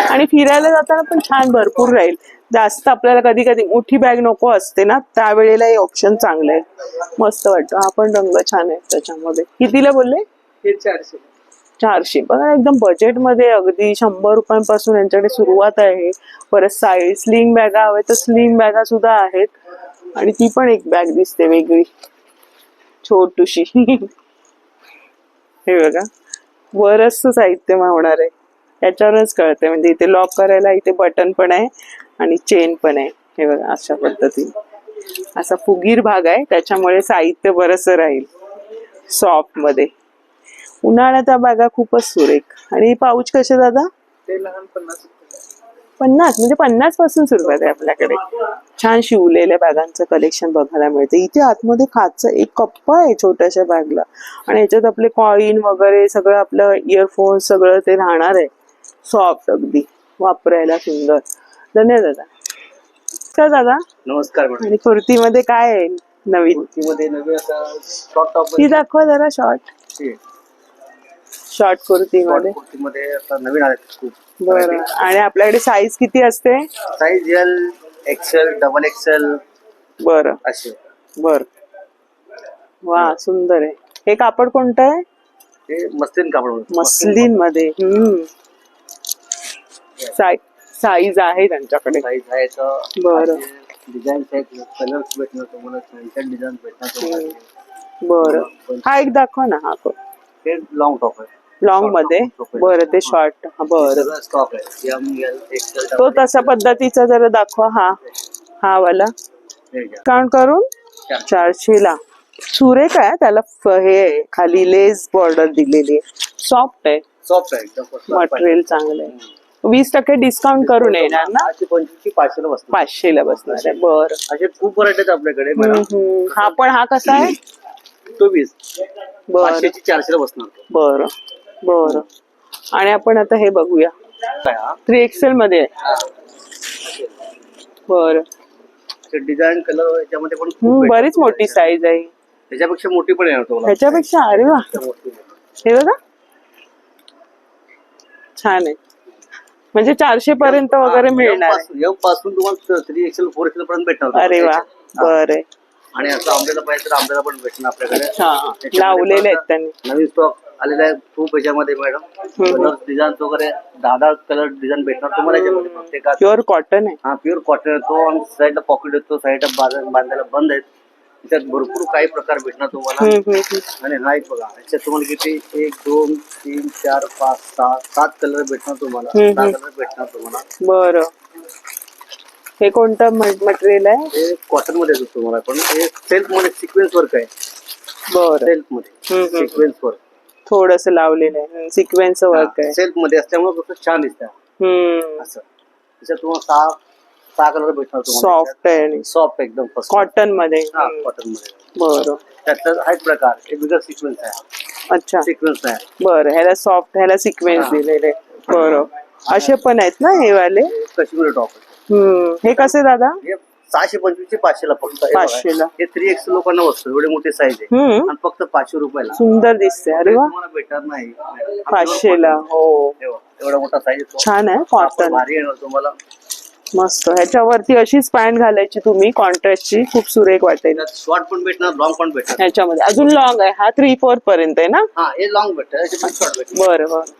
आणि फिरायला जाताना पण छान भरपूर राहील. जास्त आपल्याला कधी कधी मोठी बॅग नको असते ना, त्यावेळेला हे ऑप्शन चांगलं आहे. मस्त वाटतं. हा पण रंग छान आहे त्याच्यामध्ये. कितीला बोलले? हे 400. 400. बघा, एकदम बजेट मध्ये, अगदी 100 रुपयांपासून यांच्याकडे सुरुवात आहे. परत साईड स्लिंग बॅगा हवे तर स्लिंग बॅगा सुद्धा आहेत. आणि ती पण एक बॅग दिसते वेगळी, छोटूशी. हे बघा, बरचसं साहित्य मावणार आहे. त्याच्यावरच कळते. म्हणजे इथे लॉक करायला इथे बटन पण आहे आणि चेन पण आहे. हे बघा, अशा पद्धतीने असा फुगीर भाग आहे, त्याच्यामुळे साहित्य बरचसं राहील. सॉफ्ट मध्ये. उन्हाळ्यात बॅगा खूपच सुरेख. आणि पाऊच कसे दादा? ते लहान 50 रुपये. 50 म्हणजे 50 पासून सुरुवात आहे आपल्याकडे. छान शिवलेल्या बॅगांचं कलेक्शन बघायला मिळते. इथे आतमध्ये खाचचा एक कप्पा आहे छोट्याशा बॅगला, आणि याच्यात आपले कॉइन वगैरे सगळं, आपलं इयरफोन सगळं ते राहणार आहे. सॉफ्ट अगदी, वापरायला सुंदर. धन्यवाद दादा. का दादा? नमस्कार मॅडम. आणि कुर्तीमध्ये काय आहे नवीन? कुर्तीमध्ये नवीन आता शॉर्ट टॉप ती दाखवा जरा. शॉर्ट कुर्तीमध्ये. कुर्तीमध्ये आता नवीन आले खूप. बरं. आणि आपल्याकडे साईज किती असते? Size L, XL, double XL. बरं असे. बर. वा, सुंदर आहे. हे कापड कोणतं आहे? हे मस्लिन कापड. मस्लिन मध्ये. साईज आहे त्यांच्याकडे. साईज आहे तर. बरं. डिझाईन आहेत, कलर्स भेटणार तुम्हाला, डिझाईन भेटणार तुम्हाला. बरं. हा एक दाखवा ना. हा हे लॉंग टॉप आहे. लॉंग मध्ये. बरं, ते शॉर्ट. बरं. स्टॉक आहे. M, L, XL. तो तसा पद्धतीचा जरा दाखवा. हा वाला काउंट करून 400ला. सुरेख आहे. त्याला हे खाली लेस बॉर्डर दिलेली आहे. सॉफ्ट आहे. सॉफ्ट आहे. मटेरियल चांगलं आहे. 20% डिस्काउंट करून येणार ना? 500ला बसणार. 500ला बसणार आहे. बरं. असे खूप व्हरायटी आहेत आपल्याकडे मॅडम. हा पण, हा कसा आहे? तो 20. बरं. 500ची 400ला बसणार. बरं बरं. आणि आपण आता हे बघूया. 3XL मध्ये आहे. बरं. डिझाईन कलर याच्यामध्ये पण बरीच मोठी साईज आहे. त्याच्यापेक्षा मोठी पण येणार तुम्हाला. ह्याच्यापेक्षा? अरे वा. हे बघा, छान आहे. म्हणजे 400 पर्यंत वगैरे मिळणार. एम पासून तुम्हाला 3XL, 4XL पर्यंत भेटणार. अरे वा. बरं. आणि असं आंब्याला पाहिजे तर आंब्याला पण भेटणार आपल्याकडे. लावलेले आहेत त्यांनी. नवीन स्टॉक आलेला आहे खूप याच्यामध्ये मॅडम. कलर डिझाईन वगैरे 10 कलर डिझाईन भेटणार तुम्हाला याच्यामध्ये प्रत्येकात. प्युअर कॉटन आहे. हा, प्युअर कॉटन येतो. आणि साईडला पॉकेट येतो, साईडला बांधायला बंद आहेत. त्याच्यात भरपूर काही प्रकार भेटणार तुम्हाला. आणि हा एक बघा, याच्यात तुम्हाला किती 1, 2, 3, 4, 5, 6, 7 कलर भेटणार तुम्हाला. 7 कलर भेटणार तुम्हाला. बरं. हे कोणतं मटेरियल आहे? हे कॉटन मध्ये येतो तुम्हाला. पण हे सेल्फ मध्ये सिक्वेन्स वर्क आहे. बरं. सेल्फ मध्ये सिक्वेन्स वर्क. थोडस लावलेलं आहे, सिक्वेन्स वर्क आहे. सेल्फ मध्ये असल्यामुळे कसं छान दिसतं असं. त्याच्यात तुम्हाला सहा कलर भेटणार तुम्हाला. सॉफ्ट आहे आणि सॉफ्ट एकदम कॉटन मध्ये. कॉटन मध्ये. बरं. त्यातला हा एक प्रकार एक वेगळा सिक्वेन्स आहे. अच्छा. सिक्वेन्स आहे. बरं, ह्याला सॉफ्ट, ह्याला सिक्वेन्स दिलेले. बरं. असे पण आहेत ना हे वाले. काश्मीरी टॉप. हे कसे दादा? 625 चे 500 ला फक्त. 500 ला. हे 3X लोकांना बसतो, एवढे मोठे साईज आहे आणि फक्त 500 रुपयाला. सुंदर दिसते. अरे वा. तुम्हाला भेटणार नाही 500 ला. हो, एवढा मोठा साईज छान आहे. कॉटन भारी येणार तुम्हाला. मस्त. ह्याच्यावरती अशीच पॅन्ट घालायची तुम्ही, कॉन्ट्रास्टची, खूप सुरेख वाटेल. शॉर्ट पण भेटणार, लॉंग पण भेटणार. ह्याच्यामध्ये अजून लॉंग आहे. हा 3/4 पर्यंत आहे ना? हा, हे लॉंग भेटतं, शॉर्ट भेटतं. बरं बरं.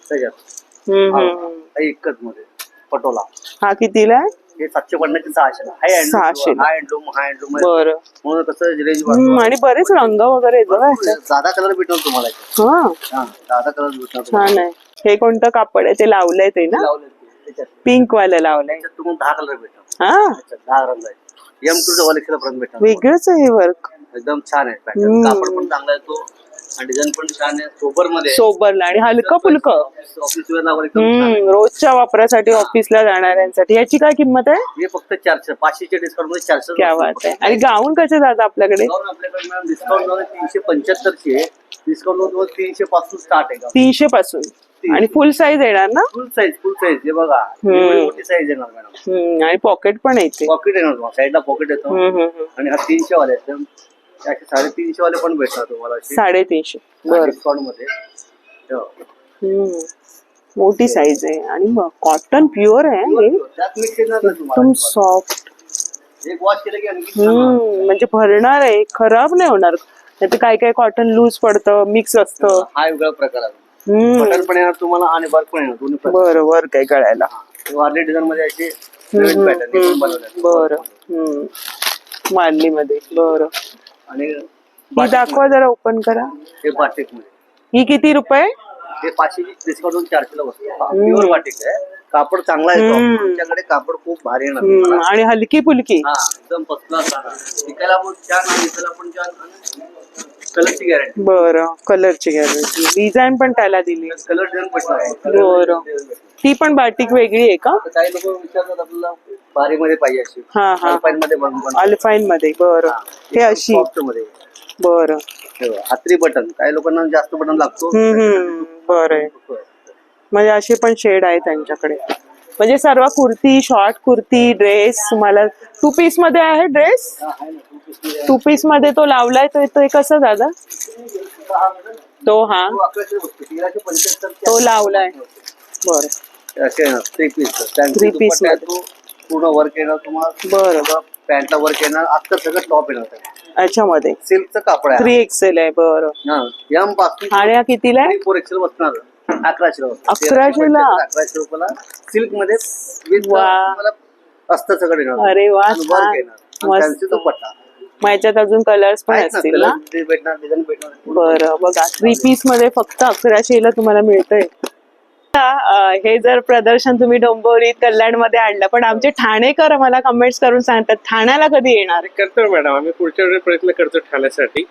त्याच्यात एकच मध्ये पटोला. हा कितीला आहे? हे 750 चे 600 ला. हाय हँडलूम बरं. म्हणून कसं रेंज आणि बरेच रंग वगैरे आहेत बघा. साधा कलर भेटणार तुम्हाला. हा, साधा कलर भेटणार. छान आहे. हे कोणतं कापड आहे ते लावलंय ते ना? पिंक वाला लावलंय. तुम्हाला 10 कलर भेटणार. हा, 10 रंग आहे. M2 डबल XL पर्यंत भेटणार. वेगळंच आहे हे वर्क. एकदम छान आहे. पॅटर्न कापड पण चांगला आहे तो आणि डिझाईन पण छान आहे. सोबर मध्ये, सोबरला आणि हलकं फुलकं. ऑफिस वेअरला वगैरे रोजच्या वापरासाठी ऑफिसला जाणाऱ्यांसाठी. याची काय किंमत आहे? हे फक्त 400. 500 चे डिस्काउंट मध्ये 400. क्या बात आहे. आणि गाऊन कसे जातात आपल्याकडे? आपल्याकडे डिस्काउंट 375 चे. डिस्काउंट 300 पासून स्टार्ट आहे. 300 पासून. आणि फुल साईज येणार ना? फुल साईज हे बघा, मोठी साईज येणार मॅडम. आणि पॉकेट पण येते. पॉकेट येणार, साईडला पॉकेट येतो. आणि हा 300 वाले आहेत. 350 वाले पण भेटतात तुम्हाला. 350. बरं. डिस्काउंट मध्ये मोठी साईज आहे. आणि मग कॉटन प्युअर आहे हे. त्यात मिक्स येणार ना एकदम तुम्हाला. सॉफ्ट. एक वॉश केलं की आणखी म्हणजे भरणार आहे, खराब नाही होणार. त्यात काय काय कॉटन लूज पडतं, मिक्स असतं. हा वेगळा प्रकार आहे. बटन पण येणार तुम्हाला आणि वर्क पण येणार, दोन्ही पण. बरं, वर्क आहे गळ्याला. वारली डिझाईन मध्ये असे नवीन पॅटर्न बनवले. बरं. मारली मध्ये. बरं. आणि ही दाखवा जरा, ओपन करा. हे बाटिक मध्ये. ही किती रुपये? हे 500 डिस्काउंट 400 ला बसतो. प्युअर बाटिक आहे. कापड चांगला आहे. तुमच्याकडे कापड खूप भारी येणार आणि हलकी फुलकी. हा, एकदम फसला सारा. विकायला पण छान आणि विकायला पण छान. कलरची गॅरंटी. बरं, कलरची गॅरंटी. डिझाईन पण त्याला दिली. कलर डिझाईन पण. बरं. ती पण बाटिक वेगळी आहे का? काही लोक विचारतात आपल्याला भारी मध्ये पाहिजे अशी. हा हा, मध्ये बनवून. अल्पाईन मध्ये. बरं. हे अशी. सॉफ्ट मध्ये. बरं. हातरी बटन, काही लोकांना जास्त बटन लागतो. बरं. म्हणजे असे पण शेड आहे त्यांच्याकडे. म्हणजे सर्व कुर्ती, शॉर्ट कुर्ती, ड्रेस. तुम्हाला 2 पीस मध्ये आहे ड्रेस? 2 पीस मध्ये तो लावलाय तो कसं दादा? तो हा, तो लावलाय. बरं. 3 पीस पूर्ण वर्क येणार तुम्हाला. बरं. पॅन्टला वर्क येणार. आता सगळं टॉप येणार याच्यामध्ये. सिल्कचं कापड आहे. 3XL आहे. बरं. एम पासून. आणि हा कितीला आहे? 4XL बसणार. 1100 ला. 1100 ला. 1100 रुपयाला सिल्क मध्ये असतं सगळं येणार. अरे वा, वर्क येणार. फॅन्सी दुपट्टा. मग याच्यात अजून कलर्स पण असतील ना? भेटणार, डिझाईन भेटणार. बरं. बघा, 3 पीस मध्ये फक्त 1100 ला तुम्हाला मिळतंय. हे जर प्रदर्शन तुम्ही डोंबिवलीत, कल्याण मध्ये आणलं, पण आमचे ठाणेकर मला कमेंट्स करून सांगतात ठाण्याला कधी येणार? करतो मॅडम, आम्ही पुढच्या वेळी प्रयत्न करतो ठाण्यासाठी.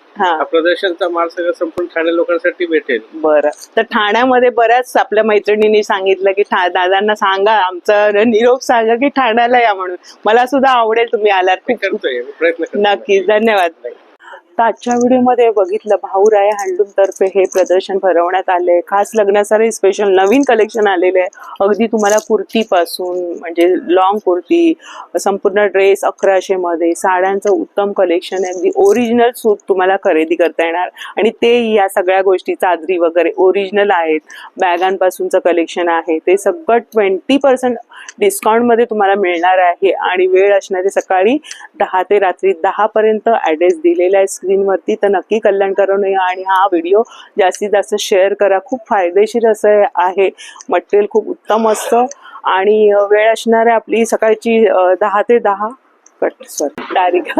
प्रदर्शनचा माल सगळं संपूर्ण ठाणे लोकांसाठी भेटेल. बरं. तर ठाण्यामध्ये बऱ्याच आपल्या मैत्रिणींनी सांगितलं की दादांना सांगा, आमचा निरोप सांगा की ठाण्याला या म्हणून. मला सुद्धा आवडेल तुम्ही आलात. करतोय प्रयत्न. नक्कीच. धन्यवाद. तर आजच्या व्हिडिओमध्ये बघितलं भाऊराया हँडलूम तर्फे हे प्रदर्शन भरवण्यात आले. खास लग्नासाठी स्पेशल नवीन कलेक्शन आलेले आहे. अगदी तुम्हाला कुर्तीपासून म्हणजे लॉंग कुर्ती, संपूर्ण ड्रेस 1100 मध्ये, साड्यांचं उत्तम कलेक्शन आहे. अगदी ओरिजिनल सूट तुम्हाला खरेदी करता येणार आणि ते या सगळ्या गोष्टी चादरी वगैरे ओरिजिनल आहेत. बॅगांपासूनचं कलेक्शन आहे ते सगळं 20% डिस्काउंटमध्ये तुम्हाला मिळणार आहे. आणि वेळ असणारे सकाळी 10 ते रात्री 10 पर्यंत. ॲड्रेस दिलेला आहे स्क्रीनवरती. तर नक्की कल्याण करून या आणि हा व्हिडिओ जास्तीत जास्त शेअर करा. खूप फायदेशीर असं आहे. मटेरियल खूप उत्तम असतं आणि वेळ असणार आहे आपली सकाळची 10 ते 10 तारीख.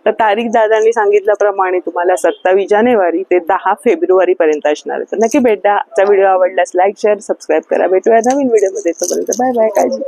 तर तारीख दादांनी सांगितल्याप्रमाणे तुम्हाला 27 जानेवारी ते 10 फेब्रुवारी पर्यंत असणार आहे. तर नक्की भेट द्या. आजचा व्हिडिओ आवडल्यास लाईक, शेअर, सबस्क्राईब करा. भेटूया नवीन व्हिडिओमध्ये. तोपर्यंत बाय बाय. काळजी.